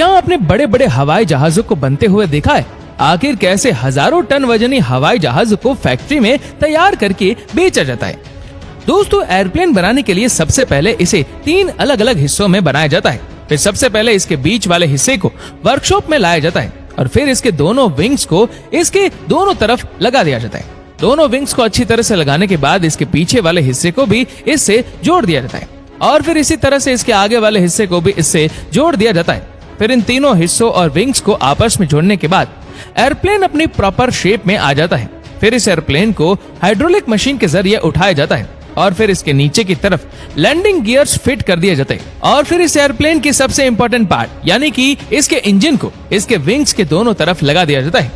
क्या आपने बड़े बड़े हवाई जहाजों को बनते हुए देखा है? आखिर कैसे हजारों टन वजनी हवाई जहाज को फैक्ट्री में तैयार करके बेचा जाता है। दोस्तों, एयरप्लेन बनाने के लिए सबसे पहले इसे 3 अलग अलग हिस्सों में बनाया जाता है। फिर सबसे पहले इसके बीच वाले हिस्से को वर्कशॉप में लाया जाता है और फिर इसके दोनों विंग्स को इसके दोनों तरफ लगा दिया जाता है। दोनों विंग्स को अच्छी तरह से लगाने के बाद इसके पीछे वाले हिस्से को भी इससे जोड़ दिया जाता है और फिर इसी तरह से इसके आगे वाले हिस्से को भी इससे जोड़ दिया जाता है। फिर इन तीनों हिस्सों और विंग्स को आपस में जोड़ने के बाद एयरप्लेन अपनी प्रॉपर शेप में आ जाता है। फिर इस एयरप्लेन को हाइड्रोलिक मशीन के जरिए उठाया जाता है और फिर इसके नीचे की तरफ लैंडिंग गियर्स फिट कर दिए जाते हैं और फिर इस एयरप्लेन की सबसे इम्पोर्टेंट पार्ट यानी कि इसके इंजन को इसके विंग्स के दोनों तरफ लगा दिया जाता है।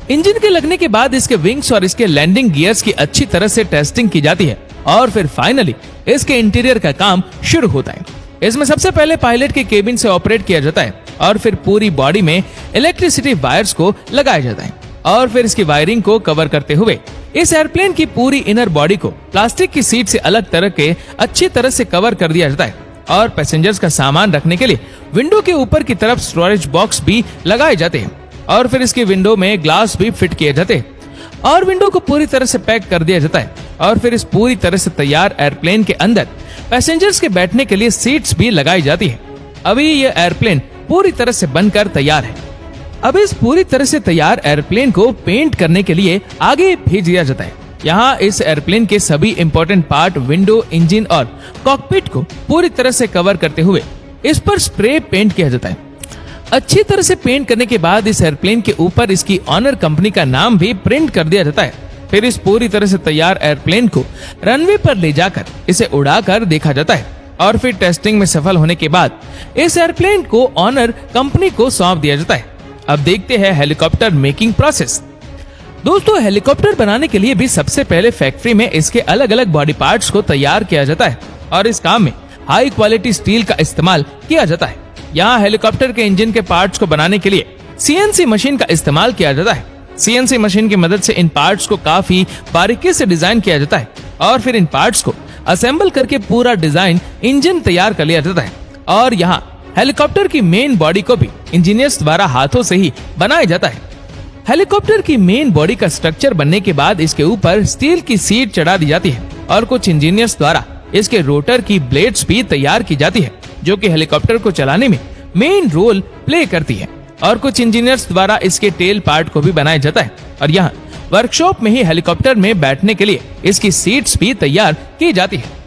इंजन के लगने के बाद इसके विंग्स और इसके लैंडिंग गियर्स की अच्छी तरह से टेस्टिंग की जाती है और फिर फाइनली इसके इंटीरियर का काम शुरू होता है। इसमें सबसे पहले पायलट के केबिन से ऑपरेट किया जाता है और फिर पूरी बॉडी में इलेक्ट्रिसिटी वायर्स को लगाया जाता है और फिर इसकी वायरिंग को कवर करते हुए इस एयरप्लेन की पूरी इनर बॉडी को प्लास्टिक की सीट से अलग तरह के अच्छी तरह से कवर कर दिया जाता है और पैसेंजर्स का सामान रखने के लिए विंडो के ऊपर की तरफ स्टोरेज बॉक्स भी लगाए जाते हैं और फिर इसकी विंडो में ग्लास भी फिट किए जाते हैं और विंडो को पूरी तरह से पैक कर दिया जाता है और फिर इस पूरी तरह से तैयार एयरप्लेन के अंदर पैसेंजर्स के बैठने के लिए सीट्स भी लगाई जाती है। अभी ये एयरप्लेन पूरी तरह से बनकर तैयार है। अब इस पूरी तरह से तैयार एयरप्लेन को पेंट करने के लिए आगे भेज दिया जाता है। यहाँ इस एयरप्लेन के सभी इम्पोर्टेंट पार्ट विंडो, इंजन और कॉकपिट को पूरी तरह से कवर करते हुए इस पर स्प्रे पेंट किया जाता है। अच्छी तरह से पेंट करने के बाद इस एयरप्लेन के ऊपर इसकी ऑनर कंपनी का नाम भी प्रिंट कर दिया जाता है। फिर इस पूरी तरह से तैयार एयरप्लेन को रनवे पर ले जाकर इसे उड़ाकर देखा जाता है और फिर टेस्टिंग में सफल होने के बाद इस एयरप्लेन को ऑनर कंपनी को सौंप दिया जाता है। अब देखते हैं हेलीकॉप्टर मेकिंग प्रोसेस। दोस्तों, हेलीकॉप्टर बनाने के लिए भी सबसे पहले फैक्ट्री में इसके अलग अलग बॉडी पार्ट्स को तैयार किया जाता है और इस काम में हाई क्वालिटी स्टील का इस्तेमाल किया जाता है। यहाँ हेलीकॉप्टर के इंजन के पार्ट्स को बनाने के लिए CNC मशीन का इस्तेमाल किया जाता है। CNC मशीन की मदद से इन पार्ट्स को काफी बारीकी से डिजाइन किया जाता है और फिर इन पार्ट्स को असेंबल करके पूरा डिजाइन इंजन तैयार कर लिया जाता है और यहाँ हेलीकॉप्टर की मेन बॉडी को भी इंजीनियर्स द्वारा हाथों से ही बनाया जाता है। हेलीकॉप्टर की मेन बॉडी का स्ट्रक्चर बनने के बाद इसके ऊपर स्टील की सीट चढ़ा दी जाती है और कुछ इंजीनियर्स द्वारा इसके रोटर की ब्लेड्स भी तैयार की जाती है जो कि हेलीकॉप्टर को चलाने में मेन रोल प्ले करती है और कुछ इंजीनियर्स द्वारा इसके टेल पार्ट को भी बनाया जाता है और यहाँ वर्कशॉप में ही हेलीकॉप्टर में बैठने के लिए इसकी सीट्स भी तैयार की जाती है।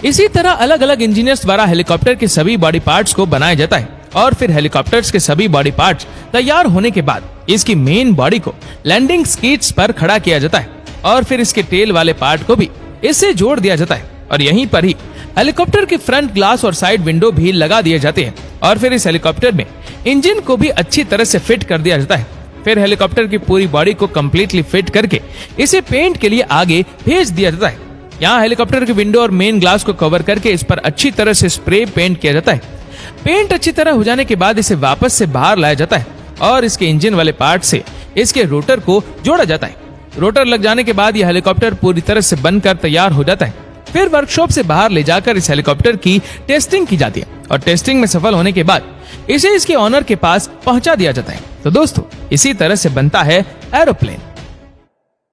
इसी तरह अलग अलग इंजीनियर्स द्वारा हेलीकॉप्टर के सभी बॉडी पार्ट्स को बनाया जाता है और फिर हेलीकॉप्टर्स के सभी बॉडी पार्ट्स तैयार होने के बाद इसकी मेन बॉडी को लैंडिंग स्किड्स पर खड़ा किया जाता है और फिर इसके टेल वाले पार्ट को भी इससे जोड़ दिया जाता है और यहीं पर ही हेलीकॉप्टर के फ्रंट ग्लास और साइड विंडो भी लगा दिए जाते हैं और फिर इस हेलीकॉप्टर में इंजन को भी अच्छी तरह से फिट कर दिया जाता है। फिर हेलीकॉप्टर की पूरी बॉडी को कम्प्लीटली फिट करके इसे पेंट के लिए आगे भेज दिया जाता है। यहाँ हेलीकॉप्टर के विंडो और मेन ग्लास को कवर करके इस पर अच्छी तरह से स्प्रे पेंट किया जाता है। पेंट अच्छी तरह हो जाने के बाद इसे वापस से बाहर लाया जाता है और इसके इंजन वाले पार्ट से इसके रोटर को जोड़ा जाता है। रोटर लग जाने के बाद यह हेलीकॉप्टर पूरी तरह से बनकर तैयार हो जाता है। फिर वर्कशॉप से बाहर ले जाकर इस हेलीकॉप्टर की टेस्टिंग की जाती है और टेस्टिंग में सफल होने के बाद इसे इसके ऑनर के पास पहुंचा दिया जाता है। तो दोस्तों, इसी तरह से बनता है एरोप्लेन।